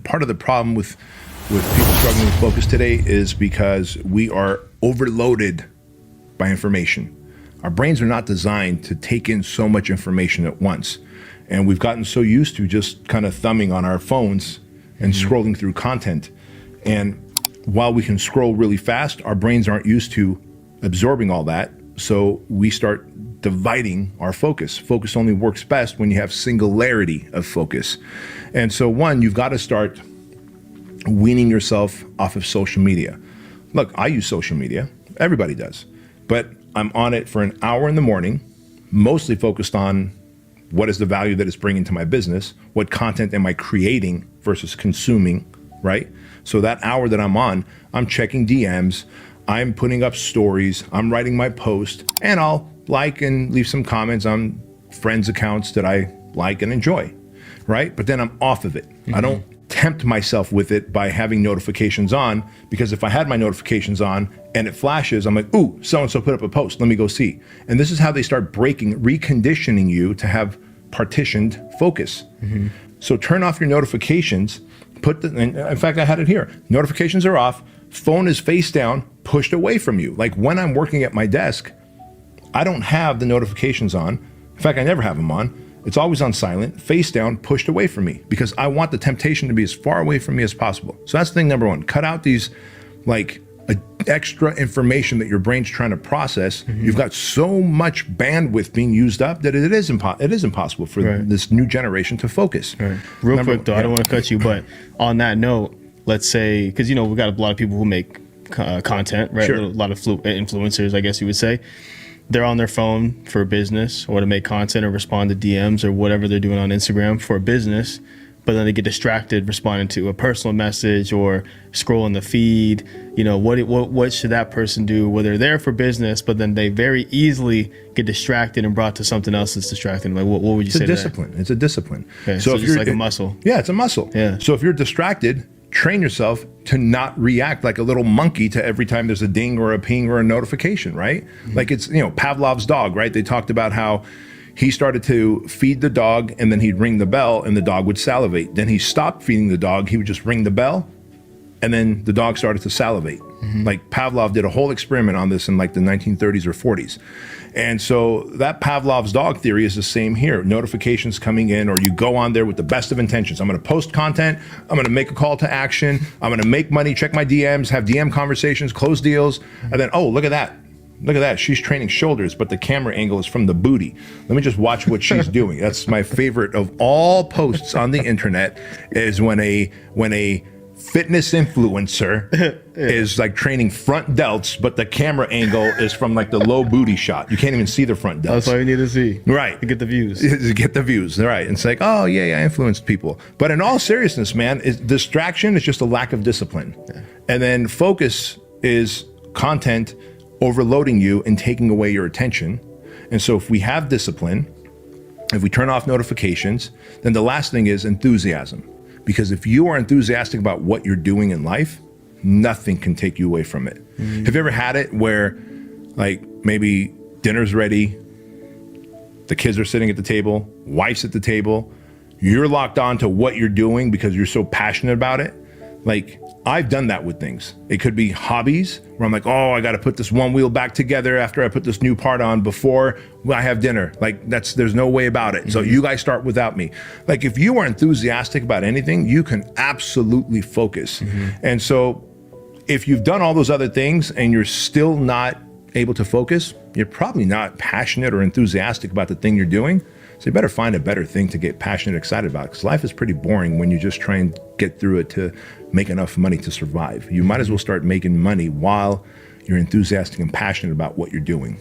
part of the problem with people struggling with focus today is because we are overloaded by information. Our brains are not designed to take in so much information at once. And we've gotten so used to just kind of thumbing on our phones and scrolling through content. And while we can scroll really fast, our brains aren't used to absorbing all that. So we start dividing our focus. Focus only works best when you have singularity of focus. And so one, you've got to start weaning yourself off of social media. Look, I use social media. Everybody does. But I'm on it for an hour in the morning, mostly focused on what is the value that it's bringing to my business, what content am I creating versus consuming, right? So that hour that I'm on, I'm checking DMs, I'm putting up stories, I'm writing my post, and I'll like and leave some comments on friends' accounts that I like and enjoy, right? But then I'm off of it. I don't tempt myself with it by having notifications on, because if I had my notifications on and it flashes, I'm like, ooh, so-and-so put up a post, let me go see. And this is how they start reconditioning you to have partitioned focus. So turn off your notifications, in fact, I had it here. Notifications are off, phone is face down, pushed away from you. Like when I'm working at my desk, I don't have the notifications on. In fact, I never have them on. It's always on silent, face down, pushed away from me, because I want the temptation to be as far away from me as possible. So that's thing number one. Cut out these like extra information that your brain's trying to process. You've got so much bandwidth being used up that it is impossible for this new generation to focus. Real quick though, I don't want to cut you, but on that note, let's say, because you know, we've got a lot of people who make content, right? A lot of influencers, I guess you would say. They're on their phone for business or to make content or respond to DMs or whatever they're doing on Instagram for business, but then they get distracted responding to a personal message or scrolling the feed. You know, what should that person do? Well, they're there for business, but then they very easily get distracted and brought to something else that's distracting. Like, what would you say? It's a discipline. It's a discipline. Okay, so if it's like a muscle. Yeah, it's a muscle. Yeah. So if you're distracted, train yourself to not react like a little monkey to every time there's a ding or a ping or a notification, right? Like it's, you know, Pavlov's dog, right? They talked about how he started to feed the dog and then he'd ring the bell and the dog would salivate. Then he stopped feeding the dog, he would just ring the bell and then the dog started to salivate. Like Pavlov did a whole experiment on this in like the 1930s or 40s. And so that Pavlov's dog theory is the same here. Notifications coming in, or you go on there with the best of intentions. I'm gonna post content, I'm gonna make a call to action, I'm gonna make money, check my DMs, have DM conversations, close deals, and then, oh, look at that. Look at that, she's training shoulders, but the camera angle is from the booty. Let me just watch what she's doing. That's my favorite of all posts on the internet, is when a fitness influencer is like training front delts, but the camera angle is from like the low booty shot. You can't even see the front delts. That's all you need to see. Right. To get the views. To get the views, right. And it's like, oh yeah, I influenced people. But in all seriousness, man, distraction is just a lack of discipline. And then focus is content overloading you and taking away your attention. And so if we have discipline, if we turn off notifications, then the last thing is enthusiasm. Because if you are enthusiastic about what you're doing in life, nothing can take you away from it. Have you ever had it where like maybe dinner's ready, the kids are sitting at the table, wife's at the table, you're locked on to what you're doing because you're so passionate about it? Like, I've done that with things. It could be hobbies where I'm like, oh, I got to put this one wheel back together after I put this new part on before I have dinner. Like there's no way about it. So you guys start without me. Like if you are enthusiastic about anything, you can absolutely focus. And so if you've done all those other things and you're still not able to focus, you're probably not passionate or enthusiastic about the thing you're doing. So you better find a better thing to get passionate and excited about, because life is pretty boring when you just try and get through it to make enough money to survive. You might as well start making money while you're enthusiastic and passionate about what you're doing.